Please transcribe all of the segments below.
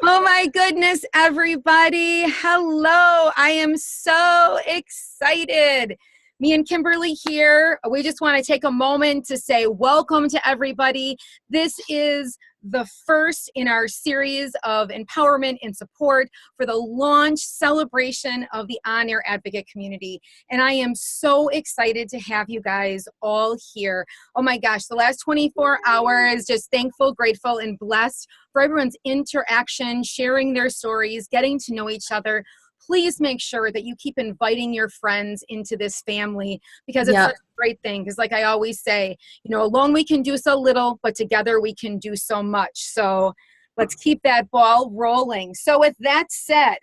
Oh my goodness, everybody. Hello. I am so excited. Me and Kimberly here. We just want to take a moment to say welcome to everybody. This is the first in our series of empowerment and support for the launch celebration of the On Air Advocate community. And I am so excited to have you guys all here. Oh my gosh, the last 24 hours, just thankful, grateful, and blessed for everyone's interaction, sharing their stories, getting to know each other. Please make sure that you keep inviting your friends into this family because it's such a great thing. Because like I always say, alone we can do so little, but together we can do so much. So let's keep that ball rolling. So with that said,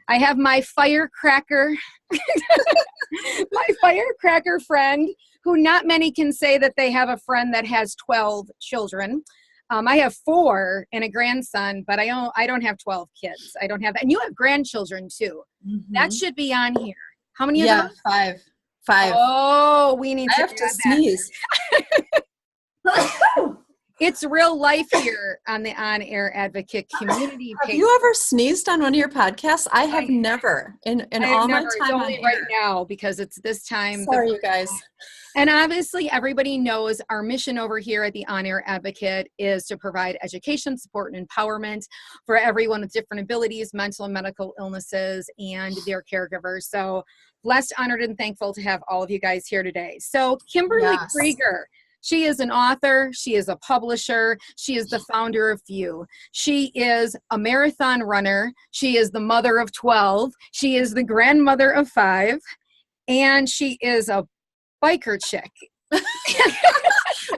I have my firecracker, my firecracker friend who not many can say that they have a friend that has 12 children. I have 4 and a grandson, but I don't have 12 kids. I don't have that. And you have grandchildren too. Mm-hmm. That should be on here. How many of those? 5. Oh, we need to have to sneeze. It's real life here on the On Air Advocate community page. Have you ever sneezed on one of your podcasts? I have never in all my time. It's only right now because it's this time. Sorry, you guys. And obviously, everybody knows our mission over here at the On Air Advocate is to provide education, support, and empowerment for everyone with different abilities, mental and medical illnesses, and their caregivers. So blessed, honored, and thankful to have all of you guys here today. So Kimberly Krueger. She is an author. She is a publisher. She is the founder of View. She is a marathon runner. She is the mother of 12. She is the grandmother of 5. And she is a biker chick.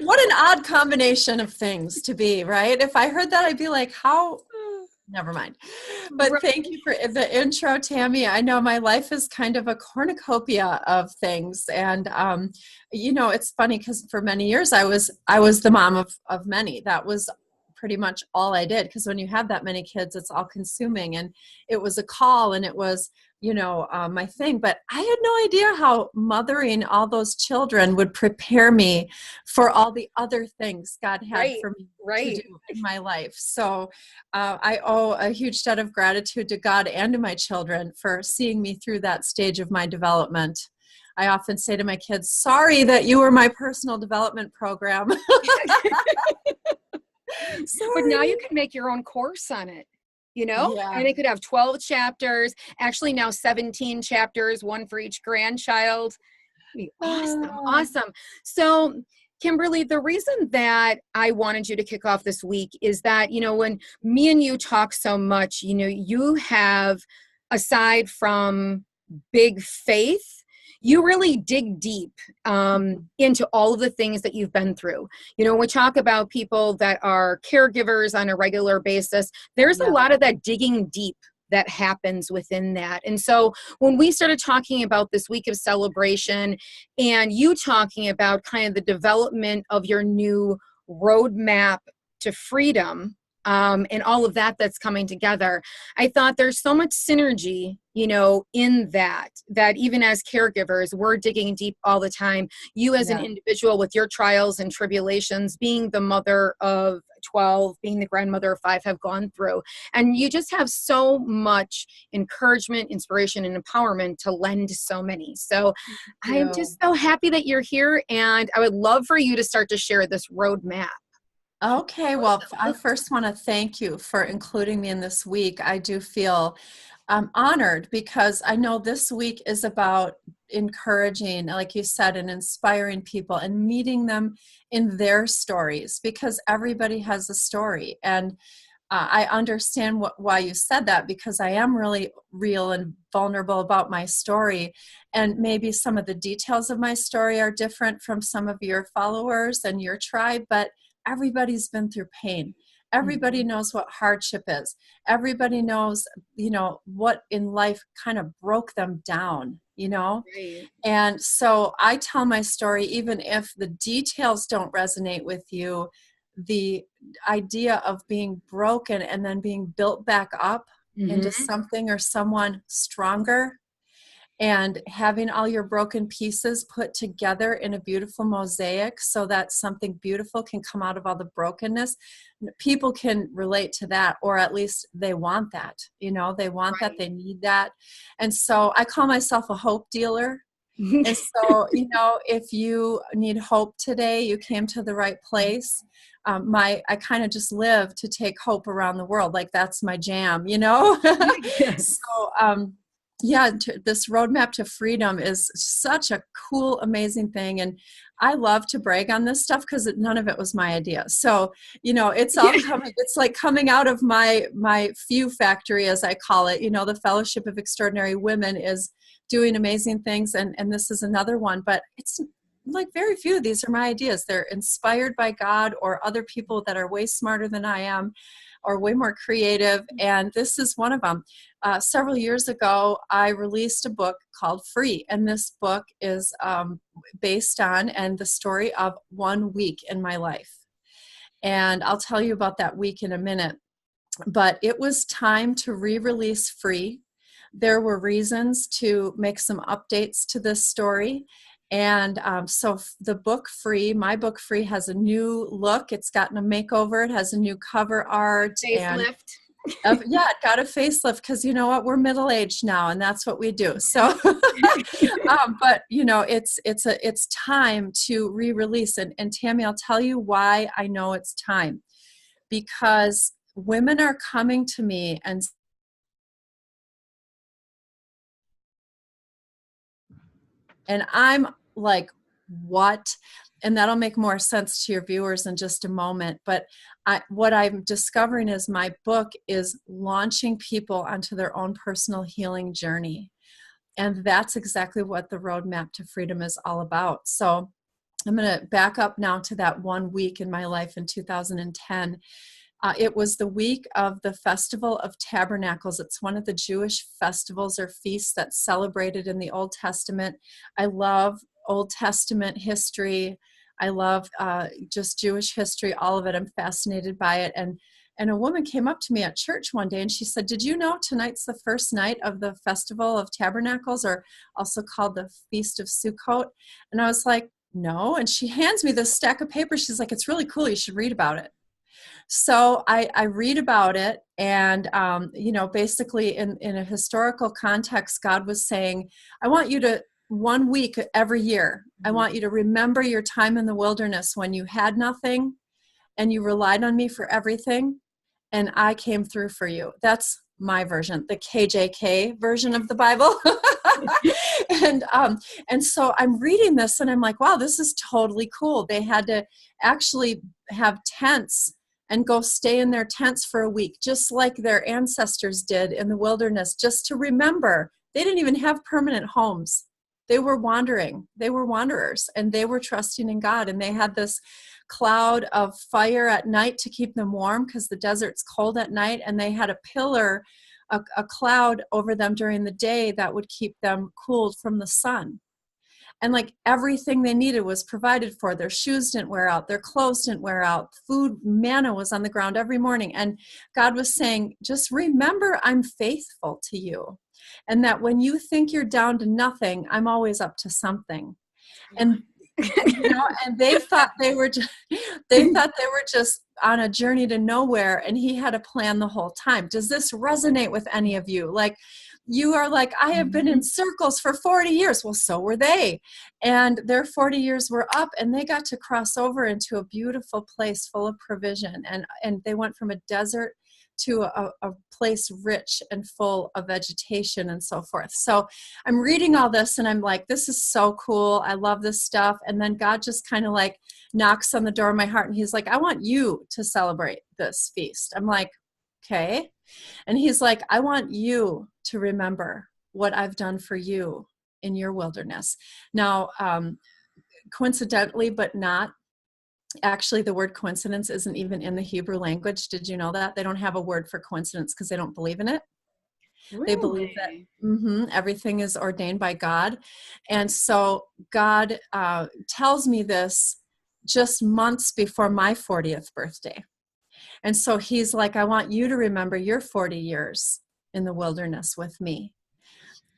What an odd combination of things to be, right? If I heard that, I'd be like, how? Never mind. But thank you for the intro, Tammy. I know my life is kind of a cornucopia of things. And, it's funny because for many years I was the mom of many. That was pretty much all I did. Because when you have that many kids, it's all consuming. And it was a call and it was, my thing. But I had no idea how mothering all those children would prepare me for all the other things God had for me to do in my life. So I owe a huge debt of gratitude to God and to my children for seeing me through that stage of my development. I often say to my kids, sorry that you were my personal development program. But now you can make your own course on it. And it could have 12 chapters, actually now 17 chapters, one for each grandchild. Awesome. So Kimberly, the reason that I wanted you to kick off this week is that, when me and you talk so much, you have, aside from big faith, you really dig deep into all of the things that you've been through. We talk about people that are caregivers on a regular basis. There's a lot of that digging deep that happens within that. And so when we started talking about this week of celebration and you talking about kind of the development of your new roadmap to freedom, and all of that's coming together, I thought there's so much synergy, in that even as caregivers, we're digging deep all the time. You as an individual with your trials and tribulations, being the mother of 12, being the grandmother of 5, have gone through. And you just have so much encouragement, inspiration, and empowerment to lend to so many. So I'm just so happy that you're here. And I would love for you to start to share this roadmap. Okay, well, I first want to thank you for including me in this week. I do feel honored because I know this week is about encouraging, like you said, and inspiring people and meeting them in their stories because everybody has a story. And I understand why you said that because I am really real and vulnerable about my story. And maybe some of the details of my story are different from some of your followers and your tribe, but everybody's been through pain. Everybody knows what hardship is. Everybody knows, what in life kind of broke them down, Right. And so I tell my story, even if the details don't resonate with you, the idea of being broken and then being built back up into something or someone stronger and having all your broken pieces put together in a beautiful mosaic so that something beautiful can come out of all the brokenness. People can relate to that, or at least they want that, they want that, they need that. And so I call myself a hope dealer. And so, if you need hope today, you came to the right place. I kind of just live to take hope around the world. Like that's my jam, Yes. So, yeah, this roadmap to freedom is such a cool, amazing thing. And I love to brag on this stuff because none of it was my idea. So, it's all coming, it's like coming out of my few factory, as I call it. The Fellowship of Extraordinary Women is doing amazing things. And this is another one, but it's like very few of these are my ideas. They're inspired by God or other people that are way smarter than I am or way more creative. And this is one of them. Several years ago, I released a book called Free. And this book is based on and the story of 1 week in my life. And I'll tell you about that week in a minute. But it was time to re-release Free. There were reasons to make some updates to this story. And so the book Free, my book Free, has a new look. It's gotten a makeover. It has a new cover art. Facelift. Yeah, it got a facelift because you know what? We're middle-aged now, and that's what we do. So, but it's time to re-release. And Tammy, I'll tell you why I know it's time. Because women are coming to me and I'm like, what? And that'll make more sense to your viewers in just a moment. But what I'm discovering is my book is launching people onto their own personal healing journey. And that's exactly what the Roadmap to Freedom is all about. So I'm going to back up now to that 1 week in my life in 2010. It was the week of the Festival of Tabernacles. It's one of the Jewish festivals or feasts that's celebrated in the Old Testament. I love Old Testament history. I love just Jewish history, all of it. I'm fascinated by it. And a woman came up to me at church one day and she said, did you know tonight's the first night of the Festival of Tabernacles, or also called the Feast of Sukkot? And I was like, no. And she hands me this stack of papers. She's like, it's really cool. You should read about it. So I read about it, and basically in a historical context, God was saying, I want you to 1 week every year, I want you to remember your time in the wilderness when you had nothing and you relied on me for everything, and I came through for you. That's my version, the KJK version of the Bible. And so I'm reading this and I'm like, wow, this is totally cool. They had to actually have tents and go stay in their tents for a week, just like their ancestors did in the wilderness, just to remember. They didn't even have permanent homes. They were wandering. They were wanderers, and they were trusting in God. And they had this cloud of fire at night to keep them warm because the desert's cold at night. And they had a pillar, a cloud over them during the day that would keep them cooled from the sun. And like everything they needed was provided for. Their shoes didn't wear out. Their clothes didn't wear out. Food, manna was on the ground every morning. And God was saying, just remember I'm faithful to you. And that when you think you're down to nothing, I'm always up to something. And and they thought they were just on a journey to nowhere, and he had a plan the whole time. Does this resonate with any of you? Like, you are like, I have been in circles for 40 years. Well, so were they. And their 40 years were up, and they got to cross over into a beautiful place full of provision. And they went from a desert to a place rich and full of vegetation and so forth. So I'm reading all this and I'm like, this is so cool. I love this stuff. And then God just kind of like knocks on the door of my heart and he's like, I want you to celebrate this feast. I'm like, okay. And he's like, I want you to remember what I've done for you in your wilderness. Now, coincidentally, but not, actually, the word coincidence isn't even in the Hebrew language. Did you know that? They don't have a word for coincidence because they don't believe in it. Really? They believe that everything is ordained by God. And so God tells me this just months before my 40th birthday. And so he's like, I want you to remember your 40 years in the wilderness with me.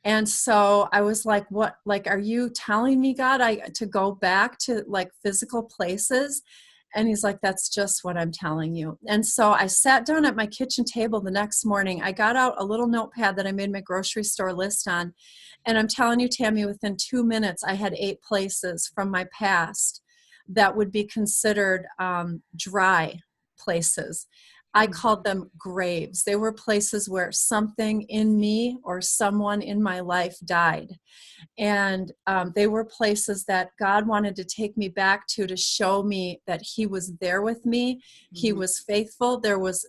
And so I was like, what, like, are you telling me, God, to go back to like physical places? And he's like, that's just what I'm telling you. And so I sat down at my kitchen table the next morning. I got out a little notepad that I made my grocery store list on. And I'm telling you, Tammy, within 2 minutes, I had 8 places from my past that would be considered dry places. I called them graves. They were places where something in me or someone in my life died. And they were places that God wanted to take me back to show me that he was there with me. He was faithful. There was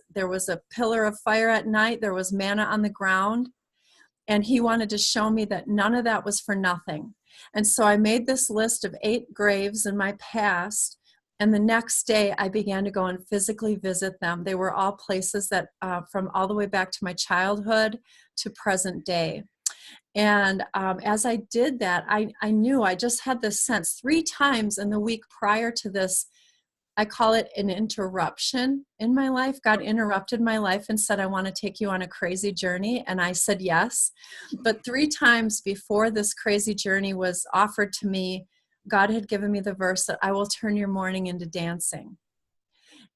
a pillar of fire at night. There was manna on the ground. And he wanted to show me that none of that was for nothing. And so I made this list of 8 graves in my past. And the next day I began to go and physically visit them. They were all places that from all the way back to my childhood to present day. And as I did that, I knew, I just had this sense 3 times in the week prior to this. I call it an interruption in my life. God interrupted my life and said, I want to take you on a crazy journey. And I said yes. But 3 times before this crazy journey was offered to me, God had given me the verse that I will turn your mourning into dancing.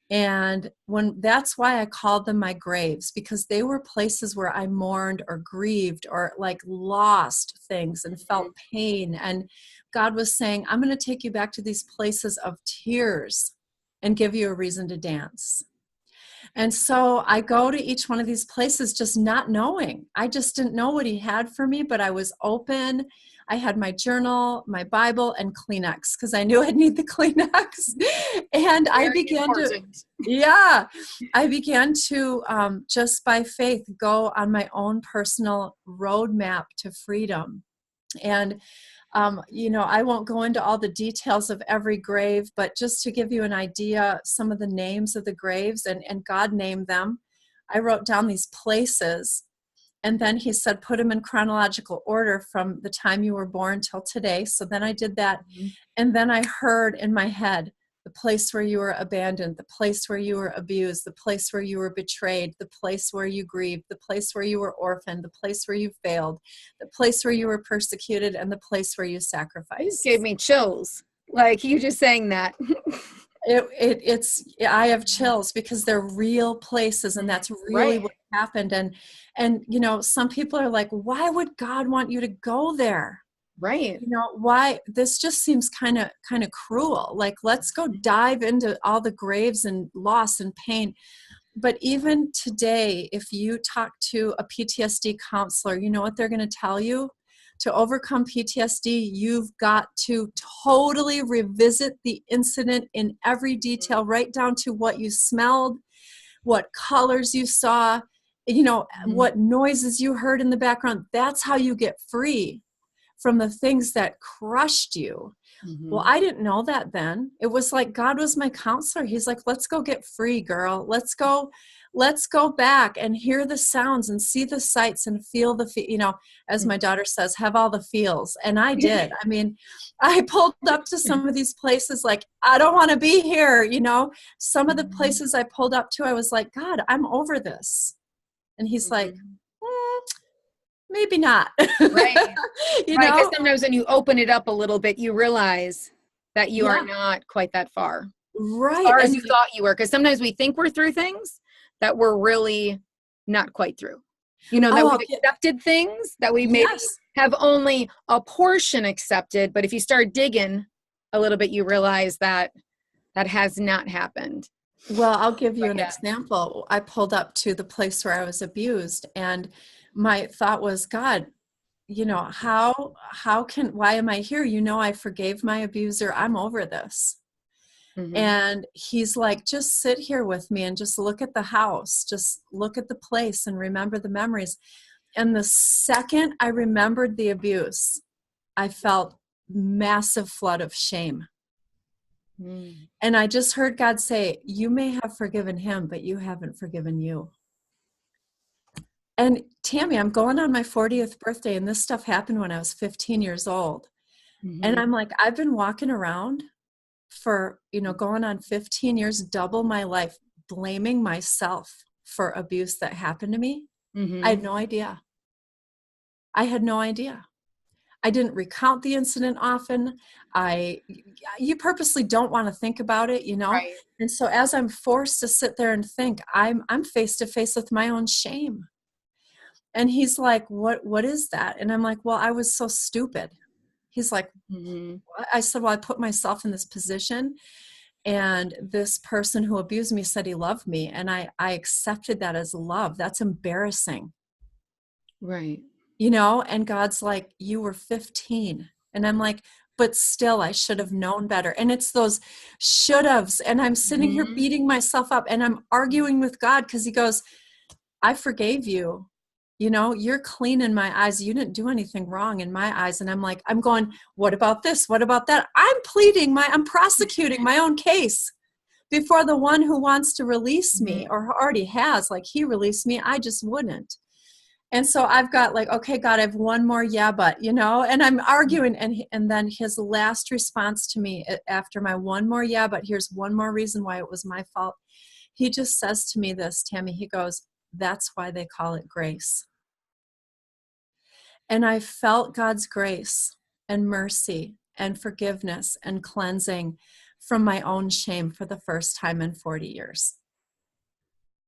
And that's why I called them my graves, because they were places where I mourned or grieved or like lost things and felt pain. And God was saying, I'm going to take you back to these places of tears and give you a reason to dance. And so I go to each one of these places just not knowing. I just didn't know what he had for me, but I was open. I had my journal, my Bible, and Kleenex because I knew I'd need the Kleenex. And I began to just by faith go on my own personal roadmap to freedom. And I won't go into all the details of every grave, but just to give you an idea, some of the names of the graves, and God named them. I wrote down these places, and then he said, put them in chronological order from the time you were born till today. So then I did that. And then I heard in my head, the place where you were abandoned, the place where you were abused, the place where you were betrayed, the place where you grieved, the place where you were orphaned, the place where you failed, the place where you were persecuted, and the place where you sacrificed. You gave me chills. Like you just saying that. I have chills because they're real places, and that's really what happened. And some people are like, why would God want you to go there? Right. Why? This just seems kind of cruel. Like, let's go dive into all the graves and loss and pain. But even today, if you talk to a PTSD counselor, you know what they're going to tell you? To overcome PTSD, you've got to totally revisit the incident in every detail, right down to what you smelled, what colors you saw, what noises you heard in the background. That's how you get free from the things that crushed you. Well, I didn't know that then. It was like God was my counselor. He's like, let's go get free, girl. Let's go back and hear the sounds and see the sights and feel as my daughter says, have all the feels. And I did. I mean, I pulled up to some of these places like, I don't want to be here. Some of the places I pulled up to, I was like, God, I'm over this. And he's like, maybe not. Right. Because sometimes when you open it up a little bit, you realize that you are not quite that far. Right. As far as you thought you were. Because sometimes we think we're through things that we're really not quite through. That we've accepted things that we maybe have only a portion accepted. But if you start digging a little bit, you realize that has not happened. Well, I'll give you an example. I pulled up to the place where I was abused, and my thought was, God, why am I here? I forgave my abuser. I'm over this. And he's like, just sit here with me and just look at the house, just look at the place and remember the memories. And the second I remembered the abuse, I felt massive flood of shame. And I just heard God say, you may have forgiven him, but you haven't forgiven you. And Tammy, I'm going on my 40th birthday, and this stuff happened when I was 15 years old. And I'm like, I've been walking around for, going on 15 years, double my life, blaming myself for abuse that happened to me. I had no idea. I had no idea. I didn't recount the incident often. You purposely don't want to think about it, you know? Right. And so as I'm forced to sit there and think, I'm face to face with my own shame. And he's like, what is that? And I'm like, well, I was so stupid. He's like, Mm-hmm. what? I said, well, I put myself in this position, and this person who abused me said he loved me. And I accepted that as love. That's embarrassing. Right. You know, and God's like, you were 15. And I'm like, but still, I should have known better. And it's those should haves. And I'm sitting here Mm-hmm. beating myself up, and I'm arguing with God because he goes, I forgave you. You know, you're clean in my eyes. You didn't do anything wrong in my eyes. And I'm like, I'm going, what about this? What about that? I'm prosecuting my own case before the one who wants to release me, or already has, like he released me. I just wouldn't. And so I've got like, okay, God, I have one more, yeah, but, you know, and I'm arguing. And then his last response to me after my one more, yeah, but here's one more reason why it was my fault. He just says to me this, Tammy, he goes, that's why they call it grace. And I felt God's grace and mercy and forgiveness and cleansing from my own shame for the first time in 40 years.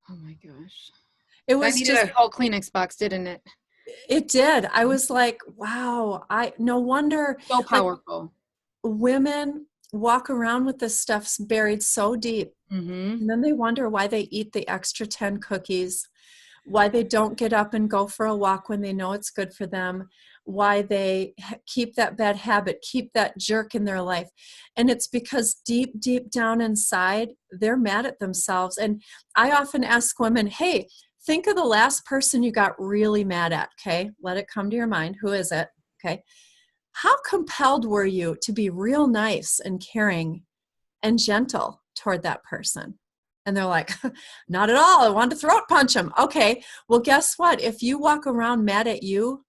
Oh my gosh. It That was needed just, a whole Kleenex box, didn't it? it did. I was like, wow, no wonder, So like, powerful. women walk around with this stuff buried so deep. Mm-hmm. And then they wonder why they eat the extra 10 cookies, why they don't get up and go for a walk when they know it's good for them, why they keep that bad habit, keep that jerk in their life. And it's because deep, deep down inside, they're mad at themselves. And I often ask women, hey, think of the last person you got really mad at. Okay. Let it come to your mind. Who is it? Okay. How compelled were you to be real nice and caring and gentle toward that person? And they're like, not at all. I wanted to throat punch him. Okay, well, guess what? If you walk around mad at you,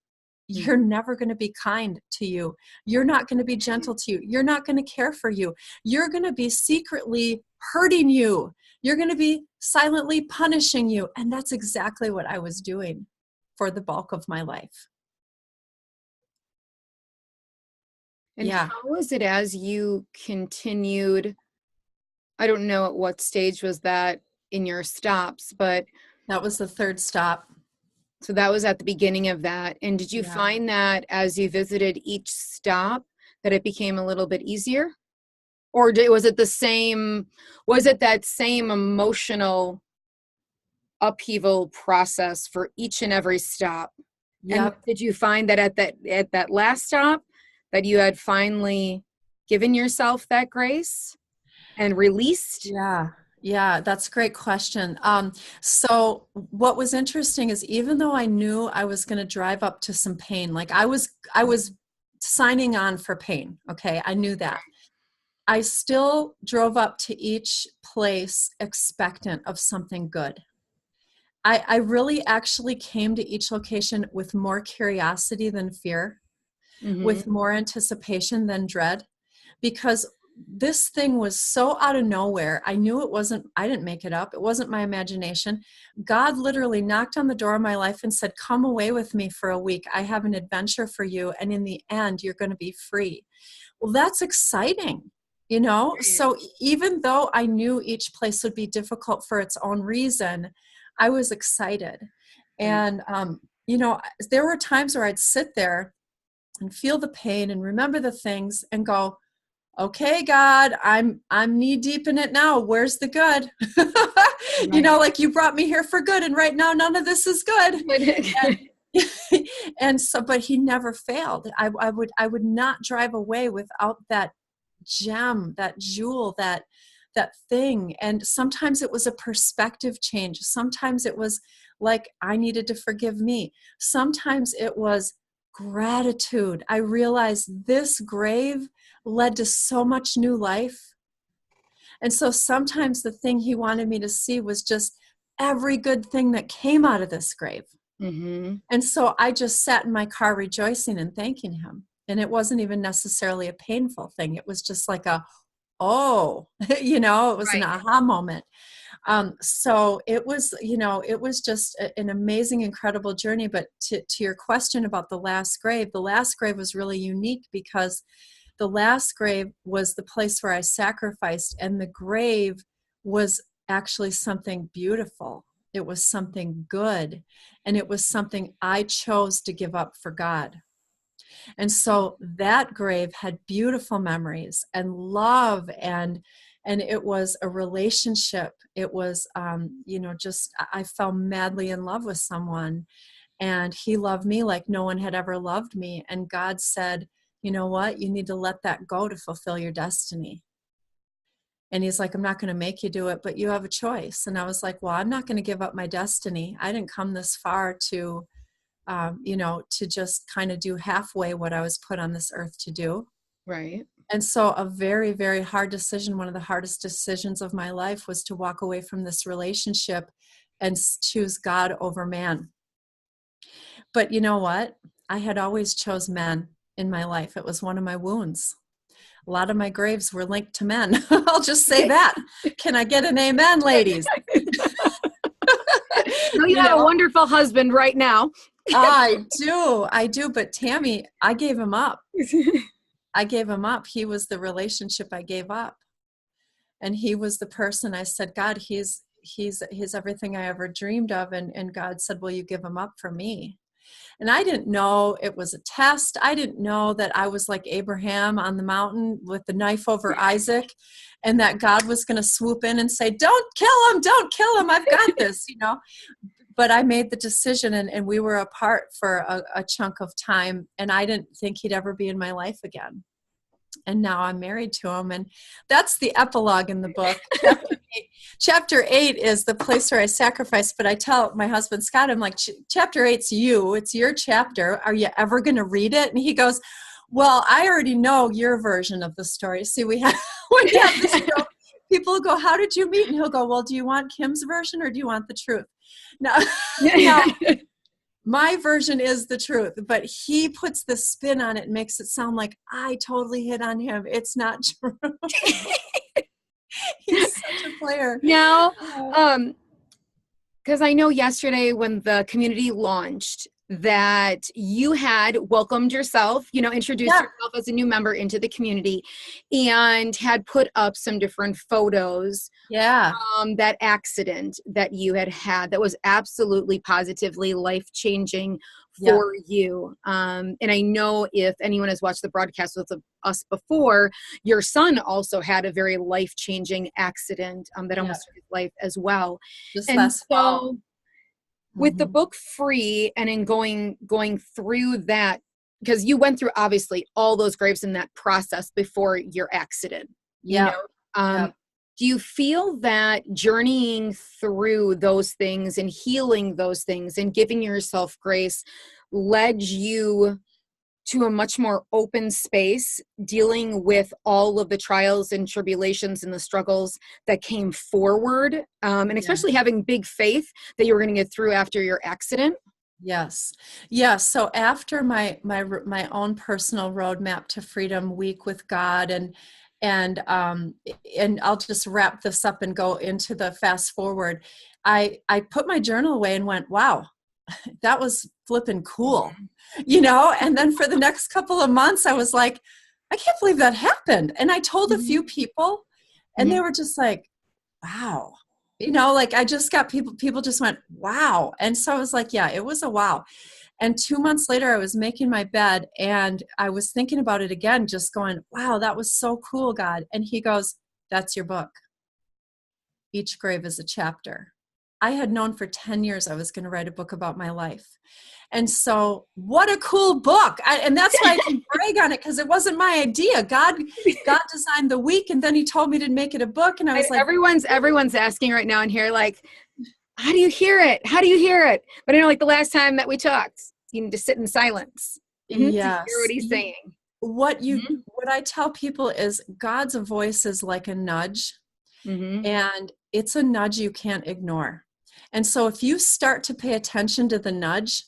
you're never going to be kind to you. You're not going to be gentle to you. You're not going to care for you. You're going to be secretly hurting you. You're going to be silently punishing you. And that's exactly what I was doing for the bulk of my life. And how was it as you continued? I don't know at what stage was that in your stops, but that was the third stop. So that was at the beginning of that. And did you find that as you visited each stop that it became a little bit easier? Or was it that same emotional upheaval process for each and every stop? Yep. And did you find that at that last stop that you had finally given yourself that grace and released? Yeah, that's a great question. So what was interesting is, even though I knew I was going to drive up to some pain, like I was signing on for pain. Okay. I knew that. I still drove up to each place expectant of something good. I really actually came to each location with more curiosity than fear, with more anticipation than dread, because this thing was so out of nowhere. I knew I didn't make it up. It wasn't my imagination. God literally knocked on the door of my life and said, come away with me for a week. I have an adventure for you. And in the end, you're going to be free. Well, that's exciting, you know? So even though I knew each place would be difficult for its own reason, I was excited. And, you know, there were times where I'd sit there and feel the pain and remember the things and go, okay, God, I'm knee deep in it now. Where's the good? You know, like, you brought me here for good, and right now none of this is good. And so, but he never failed. I would not drive away without that gem, that jewel, that thing. And sometimes it was a perspective change. Sometimes it was like I needed to forgive me. Sometimes it was gratitude. I realized this grave led to so much new life. And so sometimes the thing he wanted me to see was just every good thing that came out of this grave. And so I just sat in my car rejoicing and thanking him. And it wasn't even necessarily a painful thing. It was just like a, oh, it was an Right. aha moment. So it was, it was just an amazing, incredible journey. But to your question about the last grave was really unique because the last grave was the place where I sacrificed, and the grave was actually something beautiful. It was something good, and it was something I chose to give up for God. And so that grave had beautiful memories and love, and it was a relationship. It was, just I fell madly in love with someone, and he loved me like no one had ever loved me. And God said, you know what? You need to let that go to fulfill your destiny. And he's like, I'm not going to make you do it, but you have a choice. And I was like, well, I'm not going to give up my destiny. I didn't come this far to to just kind of do halfway what I was put on this earth to do. Right. And so a very, very hard decision, one of the hardest decisions of my life, was to walk away from this relationship and choose God over man. But you know what? I had always chose men in my life. It was one of my wounds. A lot of my graves were linked to men. I'll just say that. Can I get an amen, ladies? You have a wonderful husband right now. I do. But Tammy, I gave him up. He was the relationship I gave up. And he was the person I said, God, he's everything I ever dreamed of. And God said, will you give him up for me? And I didn't know it was a test. I didn't know that I was like Abraham on the mountain with the knife over Isaac, and that God was going to swoop in and say, don't kill him. I've got this, But I made the decision, and we were apart for a chunk of time, and I didn't think he'd ever be in my life again. And now I'm married to him, and that's the epilogue in the book. Chapter 8 is the place where I sacrifice, but I tell my husband, Scott, I'm like, chapter 8's you. It's your chapter. Are you ever going to read it? And he goes, well, I already know your version of the story. See, we have this show. People go, how did you meet? And he'll go, well, do you want Kim's version or do you want the truth? Now, my version is the truth, but he puts the spin on it and makes it sound like I totally hit on him. It's not true. He's such a player. Now, because I know yesterday when the community launched that you had welcomed yourself, introduced yourself as a new member into the community, and had put up some different photos. That accident that you had that was absolutely positively life-changing for you. And I know if anyone has watched the broadcast with us before, your son also had a very life-changing accident that almost took his life as well. Fall. With the book Free, and in going through that, because you went through obviously all those graves in that process before your accident. Do you feel that journeying through those things and healing those things and giving yourself grace led you to a much more open space, dealing with all of the trials and tribulations and the struggles that came forward, and especially having big faith that you were going to get through after your accident? Yes. So after my own personal roadmap to freedom week with God, and I'll just wrap this up and go into the fast forward. I put my journal away and went, wow, that was flipping cool, and then for the next couple of months, I was like, I can't believe that happened. And I told a few people, and they were just like, wow, I just got people just went, wow. And so I was like, yeah, it was a wow. And 2 months later, I was making my bed and I was thinking about it again, just going, wow, that was so cool, God. And he goes, that's your book. Each grave is a chapter. I had known for 10 years I was going to write a book about my life. And so what a cool book. And that's why I can brag on it, because it wasn't my idea. God designed the week, and then he told me to make it a book. And I was like, everyone's asking right now in here, like, how do you hear it? How do you hear it? But I know, like the last time that we talked, you need to sit in silence to hear what he's saying. What I tell people is God's voice is like a nudge, and it's a nudge you can't ignore. And so if you start to pay attention to the nudge,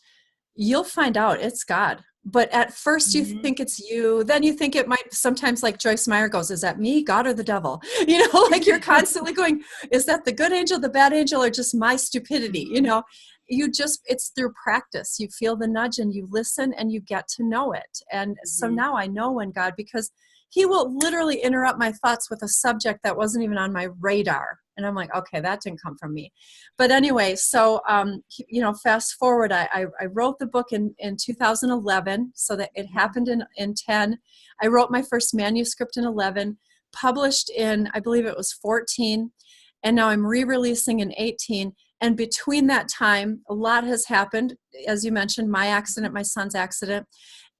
you'll find out it's God. But at first you Mm-hmm. think it's you, then you think it might, sometimes like Joyce Meyer goes, is that me, God, or the devil? You know, like you're constantly going, is that the good angel, the bad angel, or just my stupidity? You know, it's through practice. You feel the nudge and you listen and you get to know it. And so now I know when God, because he will literally interrupt my thoughts with a subject that wasn't even on my radar. And I'm like, okay, that didn't come from me. But anyway, so, fast forward, I wrote the book in 2011, so that it happened in 10. I wrote my first manuscript in 11, published in, I believe it was 14. And now I'm re-releasing in 18. And between that time, a lot has happened. As you mentioned, my accident, my son's accident.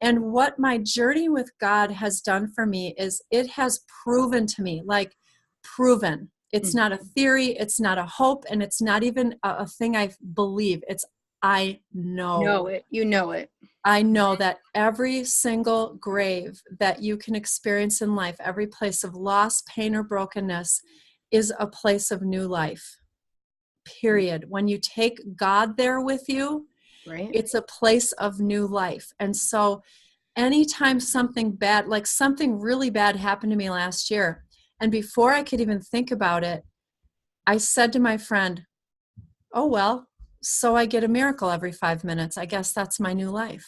And what my journey with God has done for me is it has proven to me, like proven. It's not a theory, it's not a hope, and it's not even a thing I believe. It's I know. You know it. I know that every single grave that you can experience in life, every place of loss, pain, or brokenness is a place of new life. Period. When you take God there with you, right, it's a place of new life. And so anytime something bad, like something really bad happened to me last year, and before I could even think about it, I said to my friend, oh, well, so I get a miracle every 5 minutes. I guess that's my new life.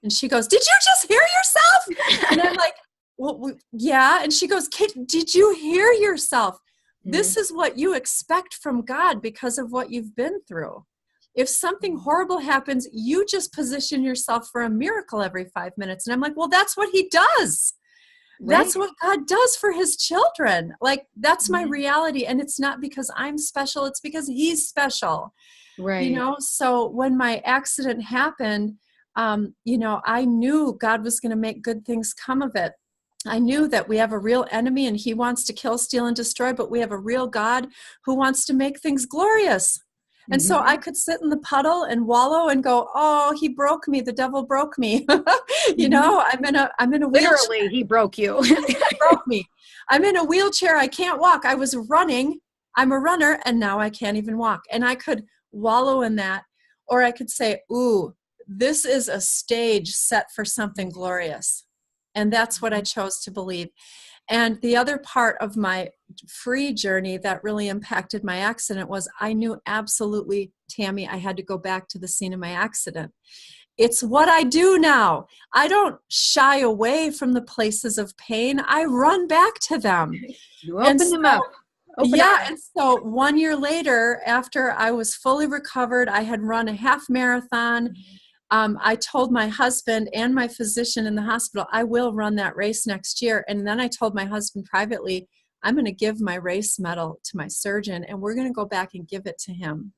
And she goes, did you just hear yourself? And I'm like, well, yeah. And she goes, Kate, did you hear yourself? This is what you expect from God because of what you've been through. If something horrible happens, you just position yourself for a miracle every 5 minutes. And I'm like, well, that's what he does. That's what God does for his children. Like, that's my reality. And it's not because I'm special. It's because he's special. Right. You know, so when my accident happened, I knew God was going to make good things come of it. I knew that we have a real enemy and he wants to kill, steal, and destroy, but we have a real God who wants to make things glorious. And so I could sit in the puddle and wallow and go, oh, he broke me. The devil broke me. You know, I'm in a wheelchair. Literally, he broke you. He broke me. I'm in a wheelchair. I can't walk. I was running. I'm a runner and now I can't even walk. And I could wallow in that, or I could say, ooh, this is a stage set for something glorious. And that's what I chose to believe. And the other part of my free journey that really impacted my accident was I knew absolutely, Tammy, I had to go back to the scene of my accident. It's what I do now. I don't shy away from the places of pain. I run back to them. You open them up. And so 1 year later, after I was fully recovered, I had run a half marathon. I told my husband and my physician in the hospital, I will run that race next year. And then I told my husband privately, I'm going to give my race medal to my surgeon and we're going to go back and give it to him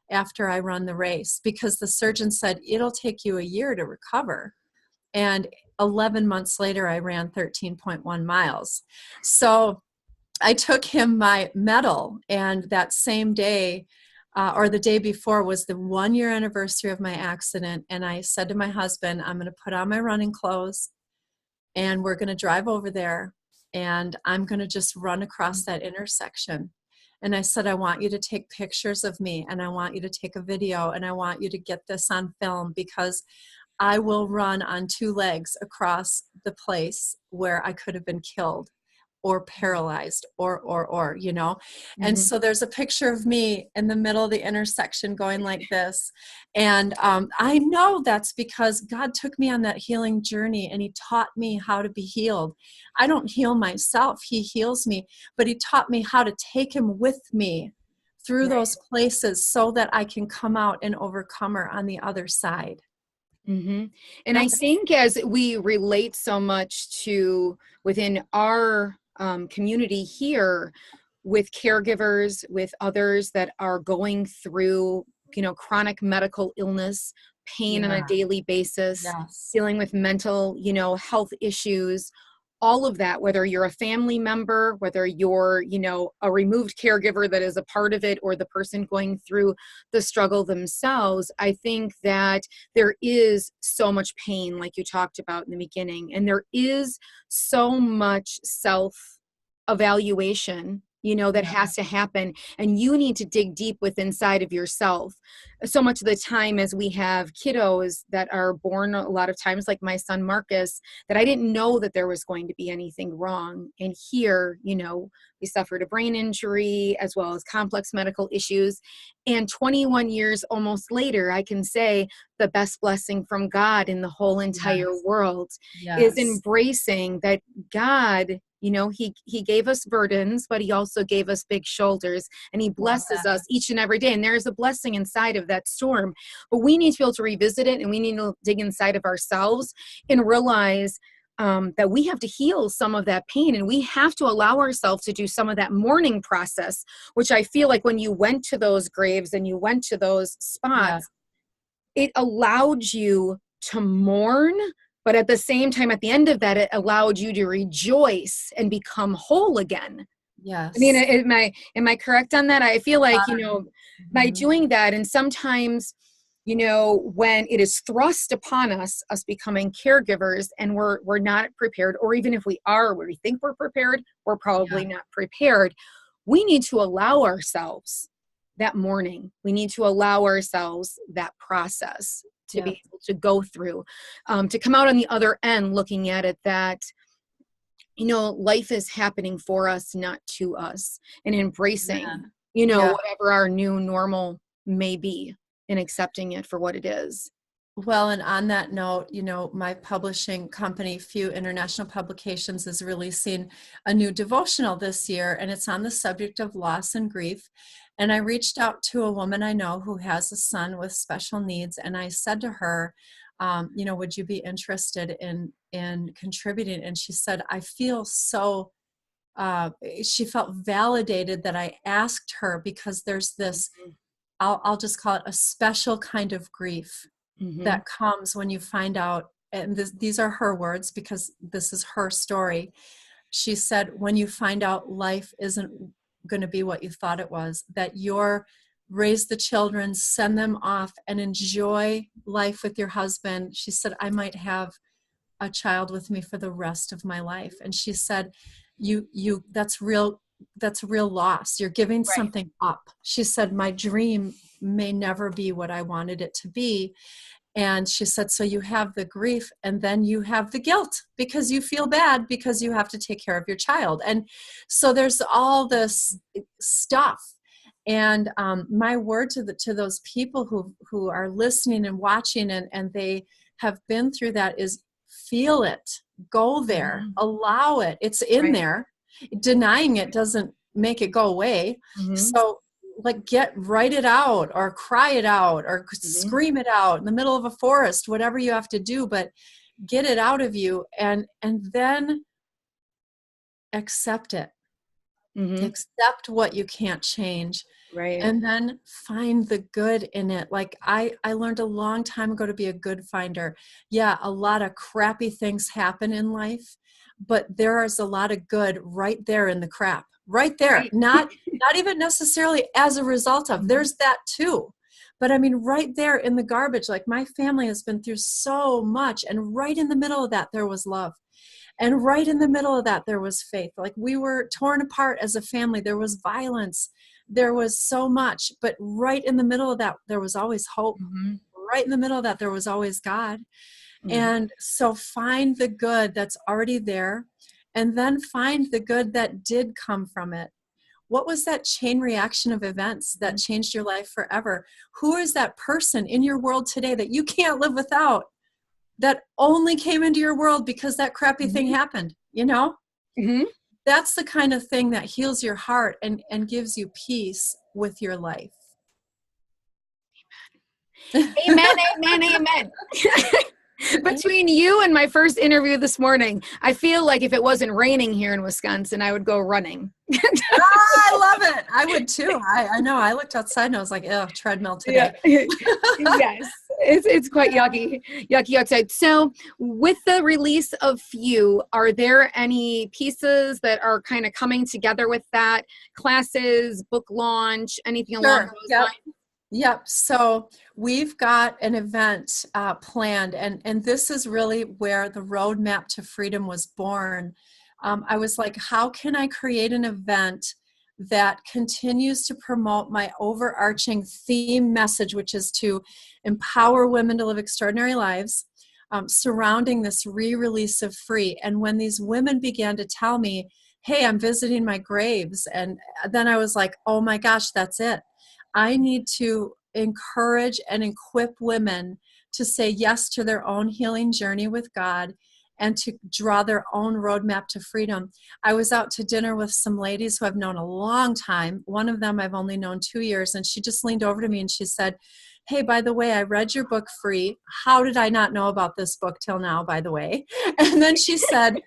after I run the race, because the surgeon said, it'll take you a year to recover. And 11 months later, I ran 13.1 miles. So I took him my medal, and that same day, or the day before, was the 1 year anniversary of my accident. And I said to my husband, I'm going to put on my running clothes and we're going to drive over there and I'm going to just run across that intersection. And I said, I want you to take pictures of me and I want you to take a video and I want you to get this on film, because I will run on 2 legs across the place where I could have been killed or paralyzed or, you know. And so there's a picture of me in the middle of the intersection going like this. And I know that's because God took me on that healing journey and he taught me how to be healed. I don't heal myself. He heals me, but he taught me how to take him with me through those places so that I can come out an overcomer on the other side. And I think as we relate so much to within our community here with caregivers, with others that are going through, chronic medical illness, pain on a daily basis, dealing with mental, health issues, all of that, whether you're a family member, whether you're, a removed caregiver that is a part of it, or the person going through the struggle themselves, I think that there is so much pain, like you talked about in the beginning, and there is so much self-evaluation that has to happen. And you need to dig deep within inside of yourself. So much of the time as we have kiddos that are born a lot of times, like my son Marcus, that I didn't know that there was going to be anything wrong. And here, we suffered a brain injury as well as complex medical issues. And 21 years almost later, I can say the best blessing from God in the whole entire world is embracing that God, he gave us burdens, but he also gave us big shoulders, and he blesses us each and every day. And there is a blessing inside of that storm, but we need to be able to revisit it, and we need to dig inside of ourselves and realize that we have to heal some of that pain, and we have to allow ourselves to do some of that mourning process, which I feel like when you went to those graves and you went to those spots, it allowed you to mourn. But at the same time, at the end of that, it allowed you to rejoice and become whole again. Yes. I mean, am I correct on that? I feel like, by doing that, and sometimes, when it is thrust upon us becoming caregivers, and we're not prepared, or even if we are, where we think we're prepared, we're probably not prepared. We need to allow ourselves that mourning. We need to allow ourselves that process to be able to go through, to come out on the other end looking at it that, life is happening for us, not to us, and embracing, whatever our new normal may be, and accepting it for what it is. Well, and on that note, my publishing company, Few International Publications, is releasing a new devotional this year, and it's on the subject of loss and grief. And I reached out to a woman I know who has a son with special needs, and I said to her, would you be interested in contributing? And she said, I feel so, she felt validated that I asked her, because there's this, I'll just call it a special kind of grief that comes when you find out, and these are her words because this is her story. She said, when you find out life isn't going to be what you thought it was, that you're raise the children, send them off, and enjoy life with your husband. She said, I might have a child with me for the rest of my life. And she said, that's real loss. You're giving something up. She said, my dream may never be what I wanted it to be. And she said, so you have the grief, and then you have the guilt because you feel bad because you have to take care of your child. And so there's all this stuff. And my word to those people who are listening and watching, and they have been through that, is feel it, go there, allow it. It's in there. Denying it doesn't make it go away. So write it out, or cry it out, or scream it out in the middle of a forest, whatever you have to do, but get it out of you, and then accept it. Accept what you can't change. And then find the good in it. Like I learned a long time ago to be a good finder. Yeah, a lot of crappy things happen in life, but there is a lot of good right there in the crap. Right there. Not even necessarily as a result of. There's that too. But I mean, right there in the garbage, like my family has been through so much, and right in the middle of that, there was love. And right in the middle of that, there was faith. Like we were torn apart as a family. There was violence. There was so much. But right in the middle of that, there was always hope. Right in the middle of that, there was always God. And so find the good that's already there, and then find the good that did come from it. What was that chain reaction of events that changed your life forever? Who is that person in your world today that you can't live without, that only came into your world because that crappy thing happened? That's the kind of thing that heals your heart and gives you peace with your life. Amen, amen, amen. Between you and my first interview this morning, I feel like if it wasn't raining here in Wisconsin, I would go running. I love it. I would too. I know. I looked outside and I was like, oh, treadmill today. Yes, it's quite yucky outside. So with the release of Few, are there any pieces that are kind of coming together with that? Classes, book launch, anything along those lines? Yep. So we've got an event planned, and this is really where the roadmap to freedom was born. I was like, how can I create an event that continues to promote my overarching theme message, which is to empower women to live extraordinary lives, surrounding this re-release of free. And when these women began to tell me, hey, I'm visiting my graves, and then I was like, oh my gosh, that's it. I need to encourage and equip women to say yes to their own healing journey with God and to draw their own roadmap to freedom. I was out to dinner with some ladies who I've known a long time. One of them I've only known 2 years, and she just leaned over to me and she said, hey, by the way, I read your book, Free. How did I not know about this book till now, by the way? And then she said,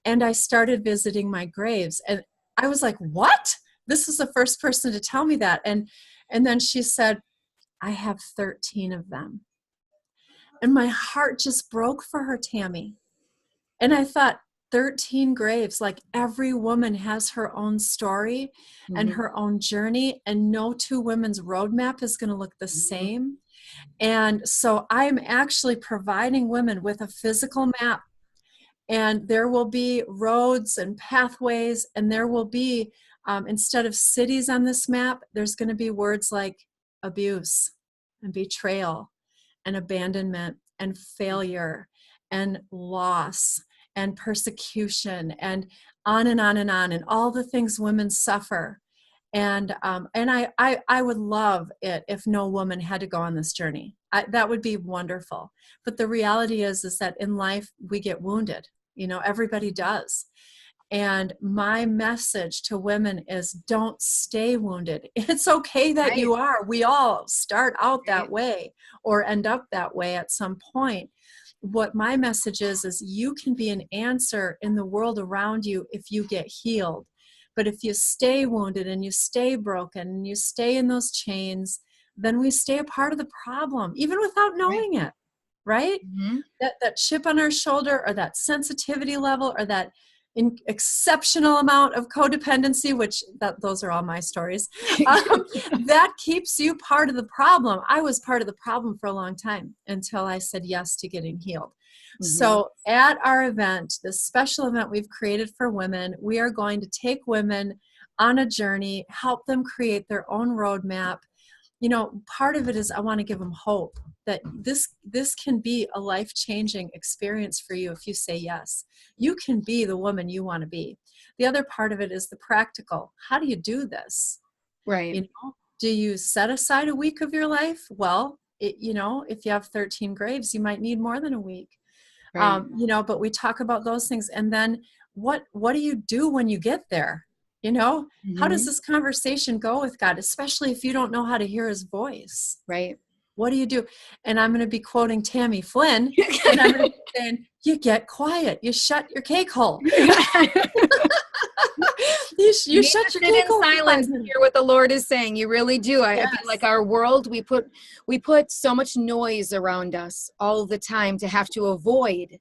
and I started visiting my graves. And I was like, what? This is the first person to tell me that. And then she said, I have 13 of them. And my heart just broke for her, Tammy. And I thought, 13 graves, like every woman has her own story and her own journey, and no two women's roadmap is going to look the same. And so I'm actually providing women with a physical map, and there will be roads and pathways, and there will be, instead of cities on this map, there's going to be words like abuse and betrayal and abandonment and failure and loss and persecution and on and on and on, and all the things women suffer. And I would love it if no woman had to go on this journey. That would be wonderful. But the reality is that in life we get wounded. You know, everybody does. And my message to women is, don't stay wounded. It's okay that you are. We all start out that way or end up that way at some point. What my message is you can be an answer in the world around you if you get healed. But if you stay wounded and you stay broken and you stay in those chains, then we stay a part of the problem, even without knowing it, right? That chip on our shoulder, or that sensitivity level, or that exceptional amount of codependency, which those are all my stories, that keeps you part of the problem. I was part of the problem for a long time until I said yes to getting healed. So at our event, this special event we've created for women, we are going to take women on a journey, help them create their own roadmap. You know, part of it is I want to give them hope that this can be a life-changing experience for you if you say yes. You can be the woman you want to be. The other part of it is the practical. How do you do this? Right. You know, do you set aside a week of your life? Well, you know, if you have 13 graves, you might need more than a week. Right. You know, but we talk about those things. And then what do you do when you get there? You know, how does this conversation go with God, especially if you don't know how to hear his voice? Right. What do you do? And I'm going to be quoting Tammy Flynn, and I'm going to be saying, you get quiet. You shut your cake hole. you shut your cake hole. Silence and hear what the Lord is saying. You really do. I feel like our world, we put so much noise around us all the time to have to avoid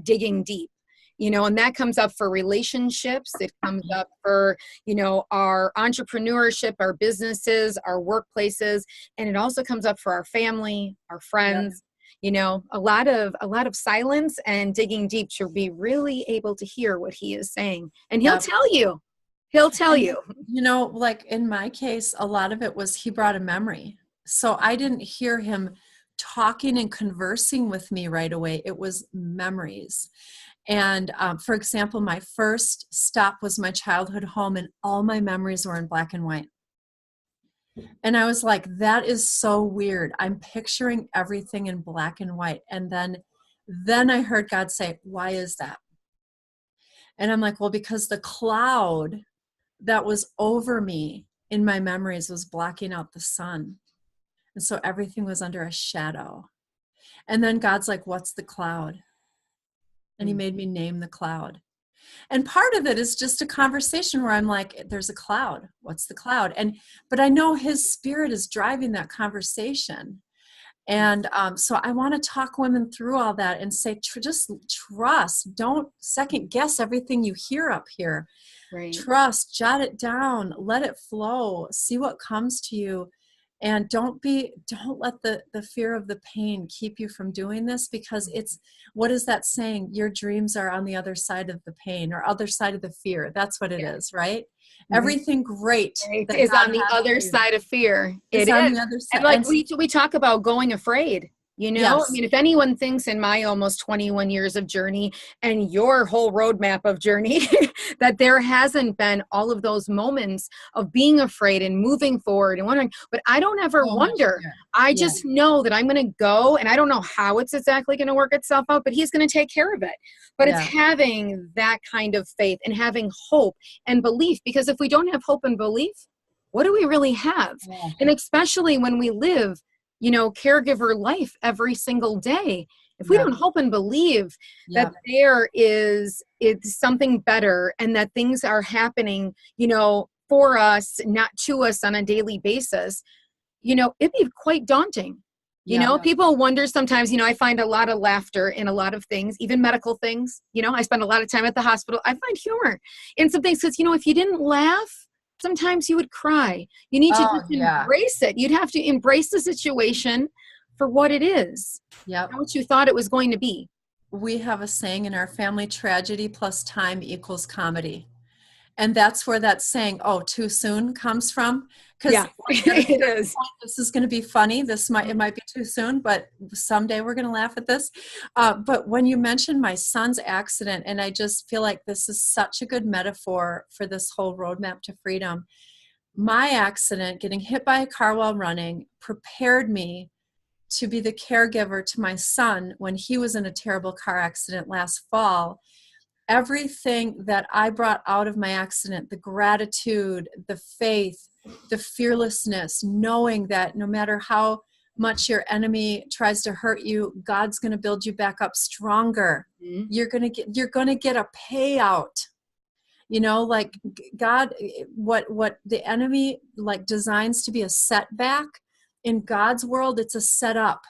digging deep. You know, and that comes up for relationships. It comes up for, you know, our entrepreneurship, our businesses, our workplaces, and it also comes up for our family, our friends. You know, a lot of silence and digging deep to be really able to hear what he is saying. And he'll tell you. He'll tell you. You know, like in my case, a lot of it was he brought a memory. So I didn't hear him talking and conversing with me right away. It was memories. And for example, my first stop was my childhood home, and all my memories were in black and white. And I was like, that is so weird. I'm picturing everything in black and white. And then I heard God say, why is that? And I'm like, well, because the cloud that was over me in my memories was blocking out the sun. And so everything was under a shadow. And then God's like, what's the cloud? And he made me name the cloud. And part of it is just a conversation where I'm like, there's a cloud. What's the cloud? But I know his spirit is driving that conversation. And so I want to talk women through all that and say, just trust. Don't second guess everything you hear up here. Right. Trust, jot it down, let it flow, see what comes to you. And don't let the fear of the pain keep you from doing this, because what is that saying? Your dreams are on the other side of the pain, or other side of the fear. That's what it is, right? Mm-hmm. Everything great that is on the other side of fear. It is on the other side. And like we talk about going afraid. Yes. I mean, if anyone thinks in my almost 21 years of journey and your whole roadmap of journey that there hasn't been all of those moments of being afraid and moving forward and wondering, but I don't ever wonder. I just know that I'm going to go, and I don't know how it's exactly going to work itself out, but he's going to take care of it. But it's having that kind of faith and having hope and belief, because if we don't have hope and belief, what do we really have? Yeah. And especially when we live caregiver life every single day. If we don't hope and believe that it's something better and that things are happening, for us, not to us on a daily basis, it'd be quite daunting. People wonder sometimes, I find a lot of laughter in a lot of things, even medical things. I spend a lot of time at the hospital. I find humor in some things because, if you didn't laugh, sometimes you would cry. You need to just embrace it. You'd have to embrace the situation for what it is. Not what you thought it was going to be. We have a saying in our family: tragedy plus time equals comedy. And that's where that saying, "Oh, too soon," comes from. Because it is. This is going to be funny. It might be too soon, but someday we're going to laugh at this. But when you mentioned my son's accident, and I just feel like this is such a good metaphor for this whole roadmap to freedom. My accident, getting hit by a car while running, prepared me to be the caregiver to my son when he was in a terrible car accident last fall. Everything that I brought out of my accident, the gratitude, the faith, the fearlessness, knowing that no matter how much your enemy tries to hurt you, God's going to build you back up stronger. Mm-hmm. You're going to get a payout. Like God, what the enemy designs to be a setback, in God's world, it's a setup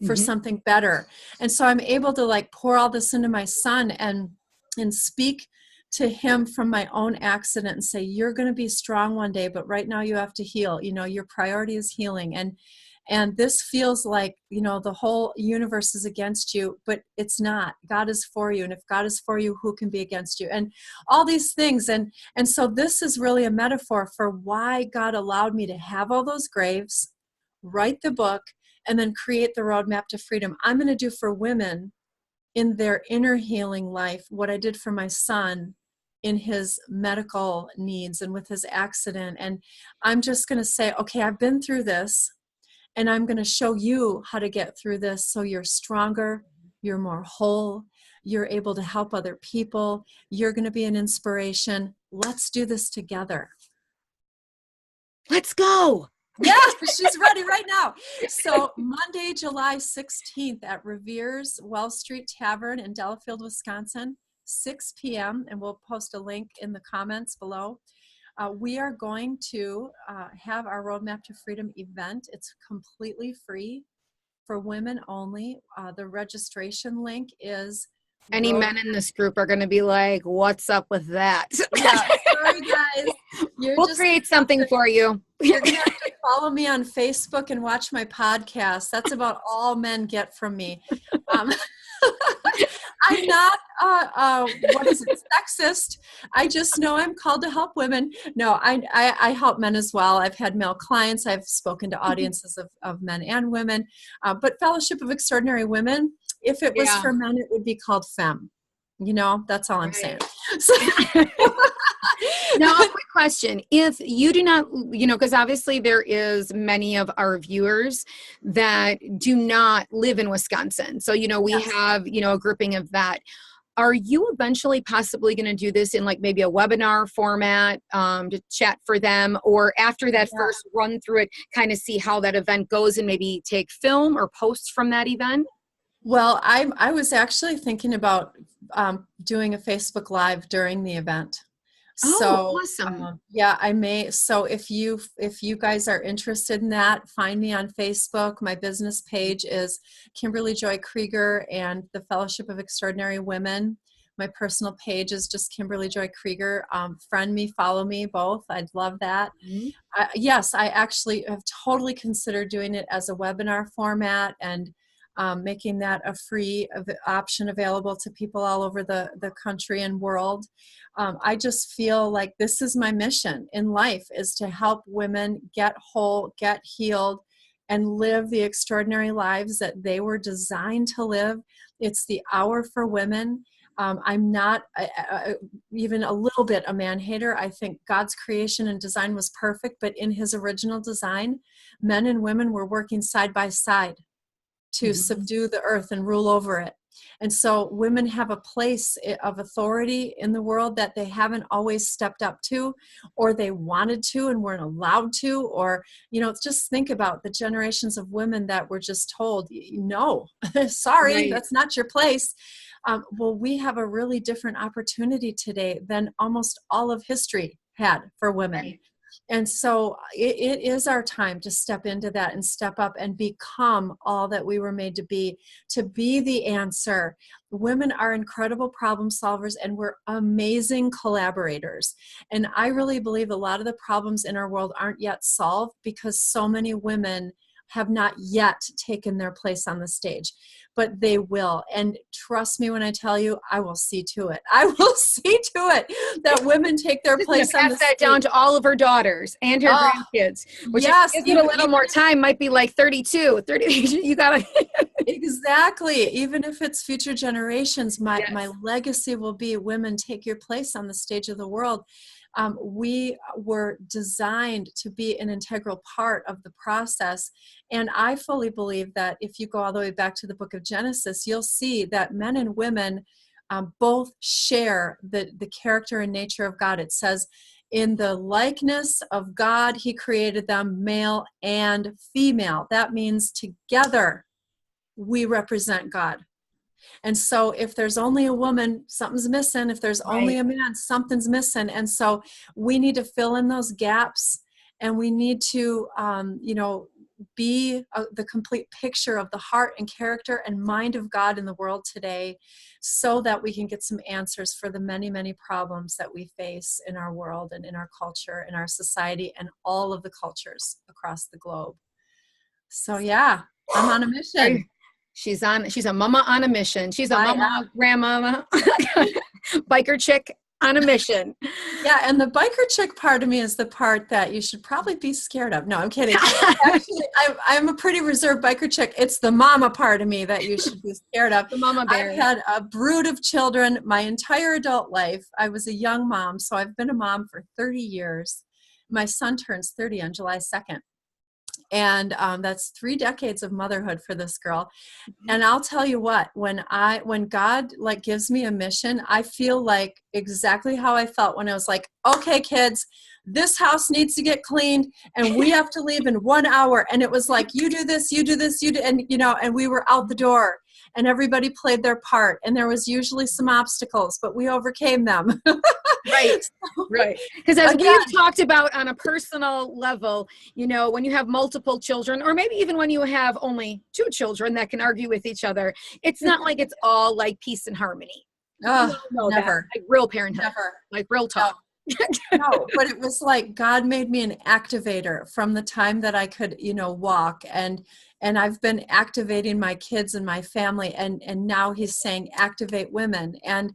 for something better. And so I'm able to pour all this into my son and speak to him from my own accident and say, you're going to be strong one day, but right now you have to heal. Your priority is healing. And this feels like, the whole universe is against you, but it's not. God is for you. And if God is for you, who can be against you? And all these things. And so this is really a metaphor for why God allowed me to have all those graves, write the book, and then create the roadmap to freedom. I'm going to do for women in their inner healing life what I did for my son in his medical needs and with his accident. And I'm just going to say, okay, I've been through this, and I'm going to show you how to get through this so you're stronger, you're more whole, you're able to help other people, you're going to be an inspiration. Let's do this together. Let's go. Yes, she's ready right now. So Monday, July 16th at Revere's Wells Street Tavern in Delafield, Wisconsin, 6 p.m. And we'll post a link in the comments below. We are going to have our Roadmap to Freedom event. It's completely free for women only. The registration link is... Any men in this group are going to be like, what's up with that? Yeah, sorry guys. We'll create something for you. You're going to have to follow me on Facebook and watch my podcast. That's about all men get from me. I'm not, sexist. I just know I'm called to help women. No, I help men as well. I've had male clients. I've spoken to audiences of men and women. But Fellowship of Extraordinary Women, if it was for men, it would be called FEM. That's all I'm saying. So now, a quick question. If you do not, because obviously there is many of our viewers that do not live in Wisconsin. So, we have, a grouping of that. Are you eventually possibly going to do this in maybe a webinar format to chat for them? Or after that first run through it, kind of see how that event goes and maybe take film or posts from that event? Well, I was actually thinking about doing a Facebook Live during the event. Oh, awesome. I may. So if you guys are interested in that, find me on Facebook. My business page is Kimberly Joy Krueger and the Fellowship of Extraordinary Women. My personal page is just Kimberly Joy Krueger. Friend me, follow me, both. I'd love that. Mm-hmm. Yes, I actually have totally considered doing it as a webinar format and making that a free option available to people all over the country and world. I just feel like this is my mission in life, is to help women get whole, get healed, and live the extraordinary lives that they were designed to live. It's the hour for women. I'm not even a little bit a man hater. I think God's creation and design was perfect, but in his original design, men and women were working side by side to subdue the earth and rule over it. And so women have a place of authority in the world that they haven't always stepped up to, or they wanted to and weren't allowed to, or, just think about the generations of women that were just told, no, sorry, right. That's not your place. Well, we have a really different opportunity today than almost all of history had for women. Right. And so it is our time to step into that and step up and become all that we were made to be the answer. Women are incredible problem solvers, and we're amazing collaborators. And I really believe a lot of the problems in our world aren't yet solved because so many women have not yet taken their place on the stage, but they will. And trust me when I tell you, I will see to it. I will see to it that women take their place on the stage. Pass that down to all of her daughters and her grandkids, which yes, if you give it a little more time might be like 32, 30. You gotta. Exactly. Even if it's future generations, my legacy will be women take your place on the stage of the world. We were designed to be an integral part of the process. And I fully believe that if you go all the way back to the book of Genesis, you'll see that men and women both share the character and nature of God. It says, in the likeness of God, he created them male and female. That means together we represent God. And so if there's only a woman, something's missing. If there's only a man, something's missing. And so we need to fill in those gaps, and we need to, be the complete picture of the heart and character and mind of God in the world today, so that we can get some answers for the many, many problems that we face in our world and in our culture, in our society, and all of the cultures across the globe. So yeah, I'm on a mission. She's a mama on a mission. She's a mama, grandmama, biker chick on a mission. Yeah, and the biker chick part of me is the part that you should probably be scared of. No, I'm kidding. Actually, I'm a pretty reserved biker chick. It's the mama part of me that you should be scared of. The mama bear. I've had a brood of children my entire adult life. I was a young mom, so I've been a mom for 30 years. My son turns 30 on July 2nd. And that's 3 decades of motherhood for this girl. And I'll tell you what, when God gives me a mission, I feel like exactly how I felt when I was like, okay, kids, this house needs to get cleaned and we have to leave in 1 hour. And it was like, you do this, you do this, you do, and and we were out the door. And everybody played their part. And there was usually some obstacles, but we overcame them. Right. Because as we've talked about on a personal level, when you have multiple children, or maybe even when you have only 2 children that can argue with each other, it's not like it's all like peace and harmony. Oh, never. Like real parenthood. Never. Like real talk. No, but it was like God made me an activator from the time that I could, walk. And I've been activating my kids and my family. And now he's saying, activate women. And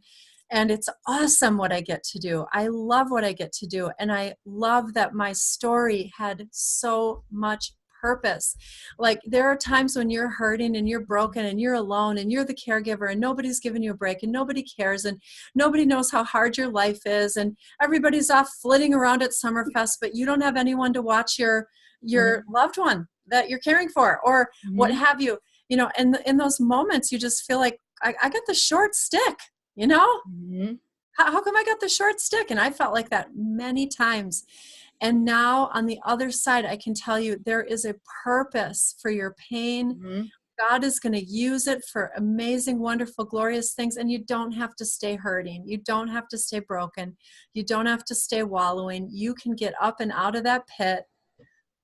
it's awesome what I get to do. I love what I get to do. And I love that my story had so much purpose. Like there are times when you're hurting and you're broken and you're alone and you're the caregiver and nobody's giving you a break and nobody cares and nobody knows how hard your life is and everybody's off flitting around at Summerfest, but you don't have anyone to watch your loved one that you're caring for or what have you. And in those moments, you just feel like I got the short stick. How come I got the short stick? And I felt like that many times. And now on the other side, I can tell you there is a purpose for your pain. God is going to use it for amazing, wonderful, glorious things. And you don't have to stay hurting. You don't have to stay broken. You don't have to stay wallowing. You can get up and out of that pit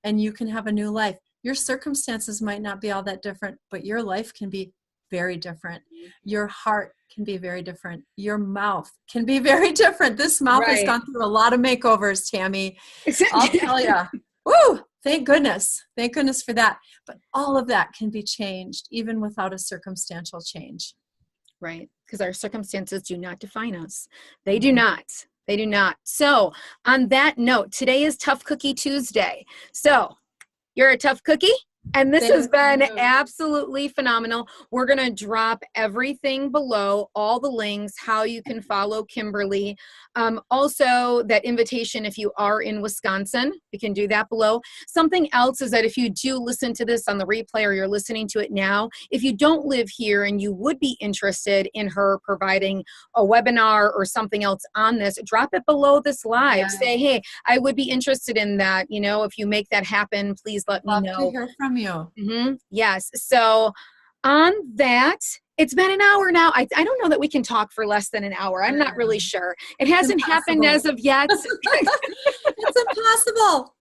and you can have a new life. Your circumstances might not be all that different, but your life can be very different. Your heart can be very different. Your mouth can be very different. This mouth has gone through a lot of makeovers, Tammy. I'll tell you. Woo! Thank goodness. Thank goodness for that. But all of that can be changed even without a circumstantial change. Right. Because our circumstances do not define us. They do not. They do not. So on that note, today is Tough Cookie Tuesday. So you're a tough cookie. And this has been absolutely phenomenal. We're going to drop everything below, all the links, how you can follow Kimberly. Also, that invitation, if you are in Wisconsin, you can do that below. Something else is that if you do listen to this on the replay or you're listening to it now, if you don't live here and you would be interested in her providing a webinar or something else on this, drop it below this live. Say, hey, I would be interested in that. You know, if you make that happen, please let me know. Love to hear from you. Yes. So on that, it's been an hour now. I don't know that we can talk for less than an hour. I'm not really sure. It hasn't happened as of yet. It's impossible.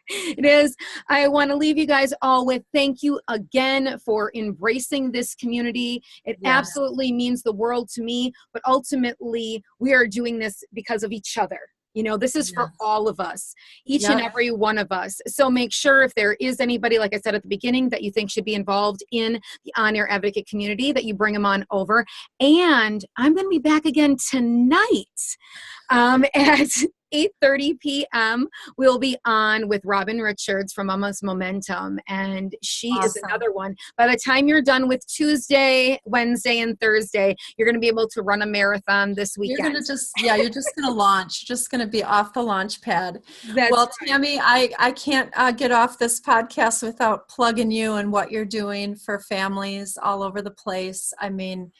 It is. I want to leave you guys all with thank you again for embracing this community. It absolutely means the world to me, but ultimately we are doing this because of each other. You know, this is for all of us, each and every one of us. So make sure if there is anybody, like I said at the beginning, that you think should be involved in the On-Air Advocate community, that you bring them on over. And I'm going to be back again tonight at 8:30 p.m. We'll be on with Robin Richards from Mama's Momentum, and she is another one. By the time you're done with Tuesday, Wednesday, and Thursday, you're going to be able to run a marathon this weekend. You're going to you're just going to launch, just going to be off the launch pad. That's well, Tammy, I can't get off this podcast without plugging you and what you're doing for families all over the place. I mean,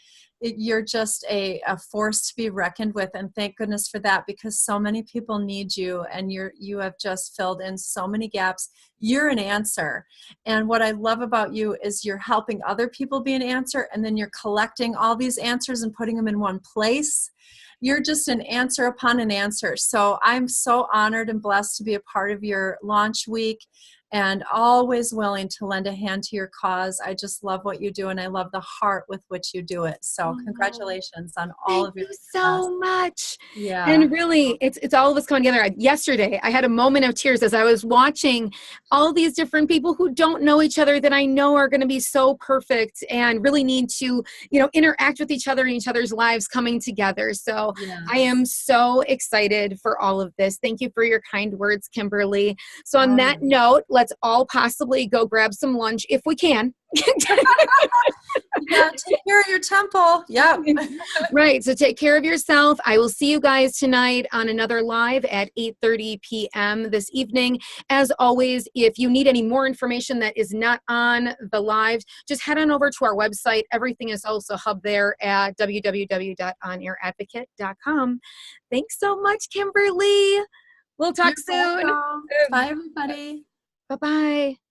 you're just a force to be reckoned with, and thank goodness for that, because so many people need you, and you have just filled in so many gaps. You're an answer, and what I love about you is you're helping other people be an answer, and then you're collecting all these answers and putting them in one place. You're just an answer upon an answer. So I'm so honored and blessed to be a part of your launch week, and always willing to lend a hand to your cause. I just love what you do, and I love the heart with which you do it. So congratulations on all of your success. Thank you so much. Yeah. And really, it's all of us coming together. Yesterday, I had a moment of tears as I was watching all these different people who don't know each other that I know are going to be so perfect and really need to, you know, interact with each other in each other's lives coming together. So I am so excited for all of this. Thank you for your kind words, Kimberly. So on that note, let's all possibly go grab some lunch if we can. Yeah, take care of your temple. Yeah. Right. So take care of yourself. I will see you guys tonight on another live at 8:30 p.m. this evening. As always, if you need any more information that is not on the live, just head on over to our website. Everything is also hub there at www.onairadvocate.com. Thanks so much, Kimberly. We'll talk soon. Bye, everybody. Bye-bye.